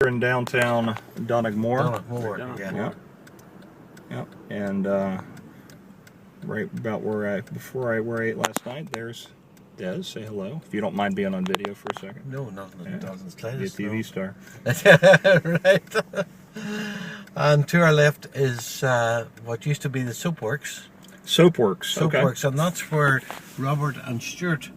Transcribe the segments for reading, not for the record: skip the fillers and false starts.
We're in downtown Donoghmore. Donoghmore, yeah. Yep. And right about where I ate last night, there's Des. Say hello. If you don't mind being on video for a second. No, nothing. It doesn't slightest. Be a TV star. Right. And to our left is what used to be the Soapworks. Soapworks. Soapworks, and that's where Robert and Stuart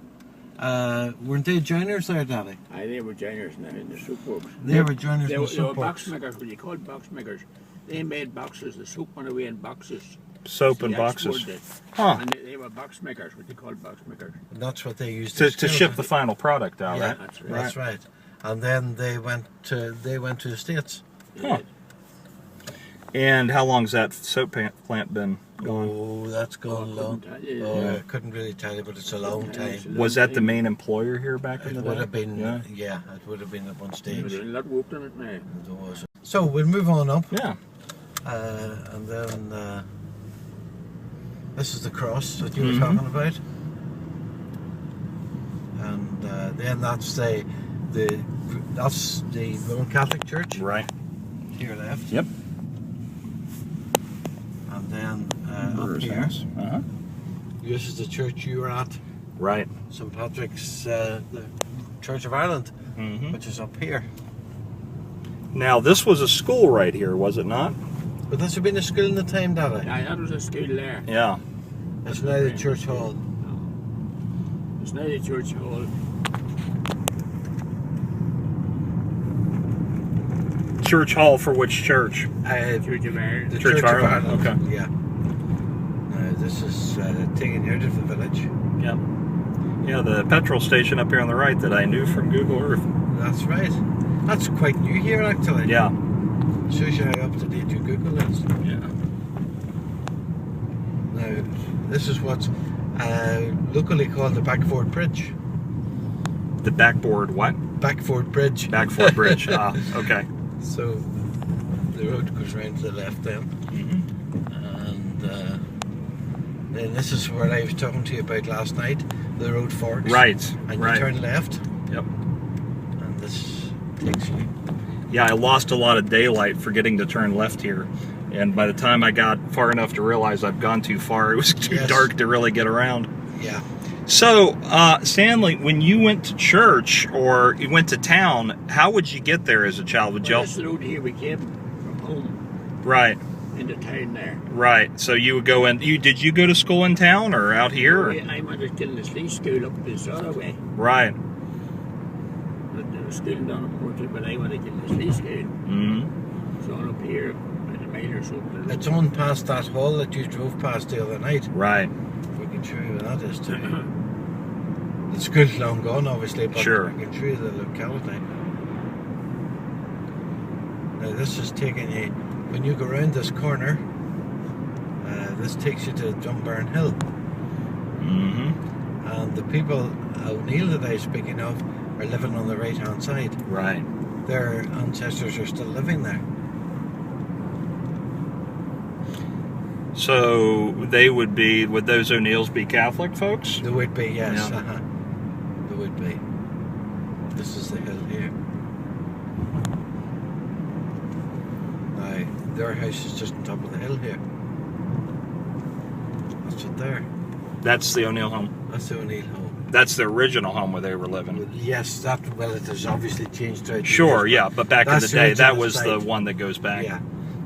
weren't they joiners there, Daddy? Aye, they were joiners now in the Soapworks. They were joiners They in were the Soapworks. box makers, what you call box makers. They made boxes, the soap went away in boxes. Soap So and they boxes. exported it. Huh. And they were box makers, what they call box makers. And that's what they used To still- ship the final product out, Yeah, right? That's right. That's right. And then they went to the States. Huh. And how long's that soap plant been going? Oh, that's gone long. I couldn't really tell you, but it's a long time. Was that the main employer here back in It the day? would have been, Yeah. yeah, it would have been at one There's stage. a lot worked on it now. There was. So we'll move on up, Yeah. and then this is the cross that you were Mhm. talking about, and then that's the Roman Catholic Church Right. to your left. Yep. And then up Brewer's here, house. Uh-huh. this is the church you were at, Right. St Patrick's, the Church of Ireland, Mm-hmm. which is up here. Now, this was a school right here, was it not? But this would have been a school in the time, Daddy. Aye, that was a school there. Yeah. It's now the church hall. It's now the church hall. Church hall for which church? Church of Ireland. The Church of Ireland, okay. Yeah. Now this is taking you out of the village. Yep. Yeah, the petrol station up here on the right that I knew from Google Earth. That's right. That's quite new here, actually. Yeah. Shows you how up to date your Google is. Yeah. Now, this is what's locally called the Backford Bridge. The backboard what? Backford Bridge. Backford Bridge. Ah, okay. So the road goes round to the left then. Mm-hmm. And then this is where I was talking to you about last night. The road forks. Right. And right. you turn left. Yep. And this takes you. Yeah, I lost a lot of daylight forgetting to turn left here. And by the time I got far enough to realize I've gone too far, it was too Yes. dark to really get around. Yeah. So, Stanley, when you went to church or you went to town, how would you get there as a child? Would you? Well, this road here we came from home Right, into town there. right. So you would go in. Did you go to school in town or out here? Or? I went to Killinaslee School up this other way. Right. But there was school in Donoghmore, but I went to Killinaslee School. Mm-hmm. So I'm up here at the mile or so. It's on past that hall that you drove past the other night. Right. We can show you where that is too. The school's long gone, obviously, but Sure. we can show you the locality. Now this is taking you, when you go around this corner, this takes you to Drumbearn Hill. Mm-hmm. And the people, O'Neill that I was speaking of, are living on the right hand side. Right. Their ancestors are still living there. So would those O'Neills be Catholic folks? There would be, yes. Yeah. There would be. This is the hill here. Now, their house is just on top of the hill here. That's it there. That's the O'Neill home. That's the O'Neill home. That's the original home where they were living. Yes, it has obviously changed throughout the Sure, years, yeah, but back in that's the the day, that original was the site. one that goes but- back. Yeah.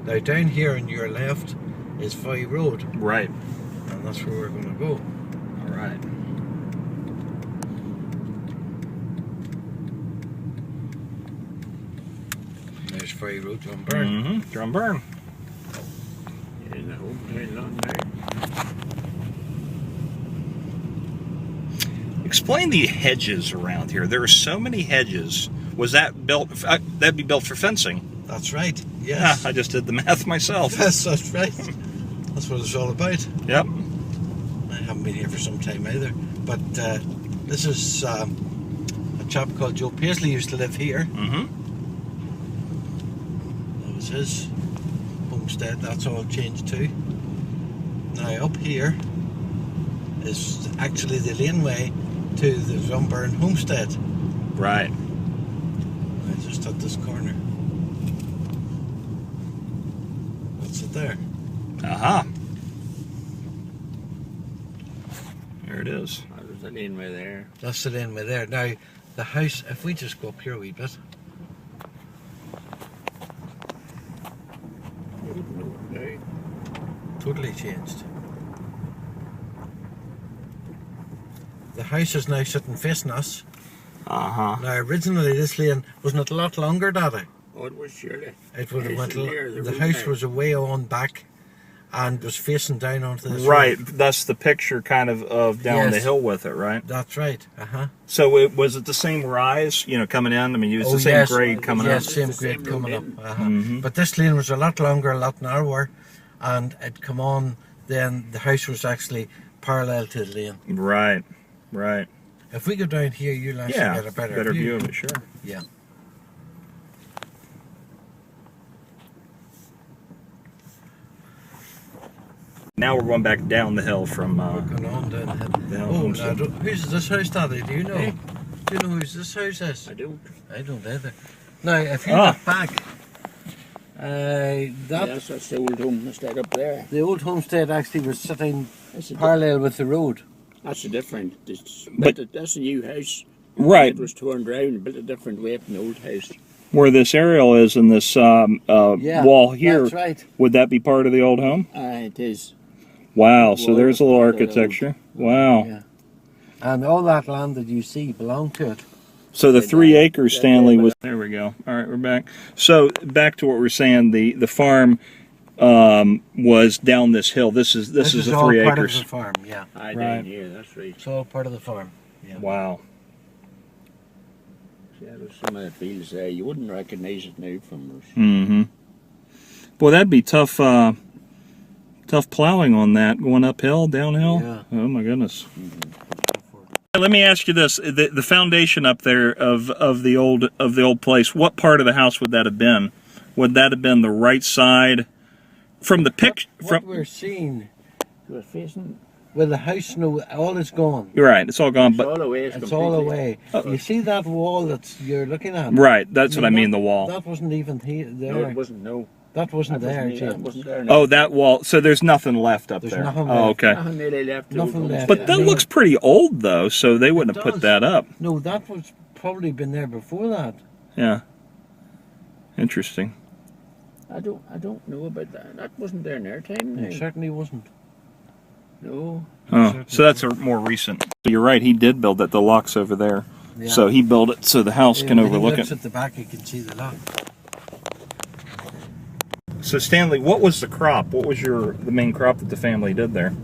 Now, down here on your left is Foy Road, Right. and that's where we're going to go. All right. There's Foy Road, Drumbearn. Mm-hmm. Drumbearn. In the home town long now. Explain the hedges around here. There are so many hedges. Was that built? That'd be built for fencing. That's right. Yeah, Yes. I just did the math myself. Yes, that's right. That's what it's all about. Yep. I haven't been here for some time either. But this is a chap called Joe Paisley used to live here. Mm-hmm. That was his homestead. That's all changed too. Now up here is actually the laneway to the Drumbearn homestead. Right. Just at this corner. it there. Aha. There it is. There's a laneway there. That's the laneway there. Now, the house, if we just go up here a wee bit. Totally changed. The house is now sitting facing us. Uh-huh. Now, originally this lane wasn't it a lot longer, Daddy? Oh, it was surely. It would have went. The The road house there. was away on back, and was facing down onto this. Right, road. that's the picture kind of down the Yes. hill with it, right? That's right. So was it the same rise, coming in? I mean, it was the same yes. grade coming yes, up? same It's the grade same coming up. road Mhm. But this lane was a lot longer, a lot narrower, and it come on. Then the house was actually parallel to the lane. Right, right. If we go down here, you'll actually Yeah, get a better view of it, sure. Yeah. Now we're going back down the hill from... We're going on down the hill. Down Oh, Homestead. now, who's this house, Daddy? Do you know? Eh? Do you know whose this house is? I don't. I don't either. Now, if you Ah. look back, that Yes, that's the old home instead up there. the old homestead actually was sitting That's a, parallel with the road. that's a different. But- That's a new house. Right, It was torn down, built a different way from the old house. where this aerial is in this wall here, That's right. would that be part of the old home? It is. Wow, so Well, there's a little part of the old- architecture. Wow. Yeah. And all that land that you see belonged to it. So the Yeah, 3 yeah, acres, yeah, Stanley, yeah, was... There we go. All right, we're back. So back to what we were saying, the farm was down this hill. This is a all 3 part acres. of the farm, yeah. I Right. down here, that's right. It's all part of the farm. Yeah. Wow. Yeah, there's some of the fields there. You wouldn't recognise it now from us. Mm-hmm. Boy, that'd be tough plowing on that, going uphill, downhill. Yeah. Oh my goodness. Let me ask you this: the foundation up there of the old place. What part of the house would that have been? Would that have been the right side from the picture? What we're seeing, It was facing. well, the house, no, all is gone. You're right. It's all gone. It's But all away. It's all away. You see that wall that you're looking at? right, that's what I mean. The wall. That wasn't even there. No, it wasn't. No. That wasn't there, That James. wasn't there. No. Oh, that wall. So there's nothing left up There's there. nothing Oh, left. okay. Nothing really left. Nothing left. But that looks pretty old, though. So they wouldn't have put does. that up. No, that was probably been there before that. Yeah. Interesting. I don't know about that. That wasn't there in our time. It No. certainly wasn't. No. Oh, so that's a more recent. So you're right. He did build that. The lock's over there. Yeah. So he built it so the house can When overlook he looks it. at the back, you can see the lock. So Stanley, what was the crop? What was the main crop that the family did there?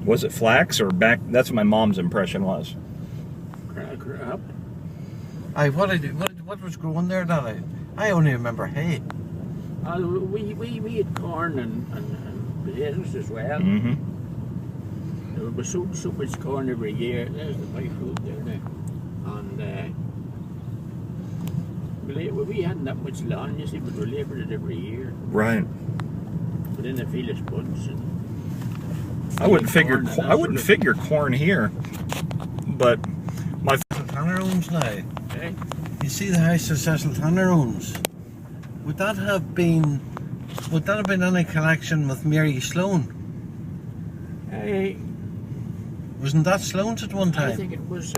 Was it flax or back? That's what my mom's impression was. Crap. Aye, what was growing there, Daddy? I only remember hay. We had corn and potatoes as well. Mm-hmm. There was so much corn every year. There's the pipe road there now. And we hadn't that much land, you see, but we laboured it every year. Right. But in the field of spuds and I wouldn't figure. corn and that I wouldn't sort of- figure corn here, but my Tanner owns now. Eh? You see the house that Cecil Tanner owns? Would that have been any connection with Mary Sloan? Wasn't that Sloan's at one I time? think it was.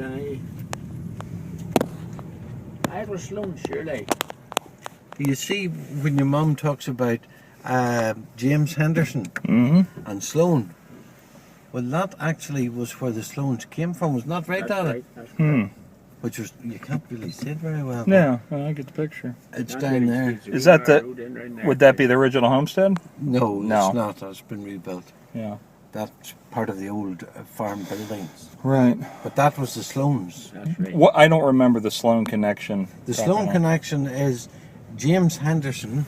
It was Sloan, surely. You see, when your mum talks about James Henderson Mm-hmm. and Sloan, well, that actually was where the Sloans came from. Was not right, That's Daddy? right. That's Hmm. Which was, you can't really see it very well. Yeah, I get the picture. It's Not down really there. streets, Is that we the- rode in right there. Would that be the original homestead? No, No. it's not. It's been rebuilt. Yeah. That's part of the old farm buildings. Right. But that was the Sloans. That's right. What I don't remember the Sloan connection. The Sloan connection is James Henderson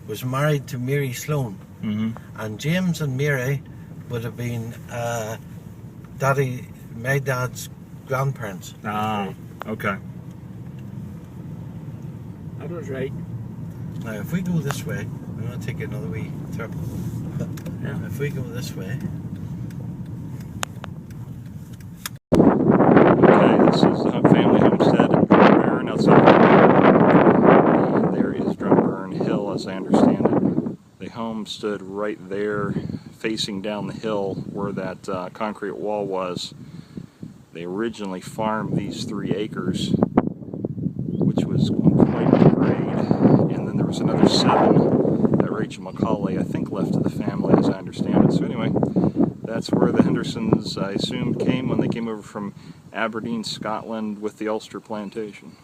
was married to Mary Sloan, Mm-hmm. and James and Mary would have been my dad's grandparents. Ah. Okay. That was right. Now, if we go this way, I'm going to take another wee trip. Yeah. If we go this way, Okay, this is the family homestead in Drumbearn outside. And there is Drumbearn Hill, as I understand it. The home stood right there, facing down the hill where that concrete wall was. They originally farmed these 3 acres, which was quite a grade, and then there was another 7 that Rachel Macaulay, I think, left to the family, as I understand it. So anyway, that's where the Hendersons, I assume, came when they came over from Aberdeen, Scotland, with the Ulster plantation.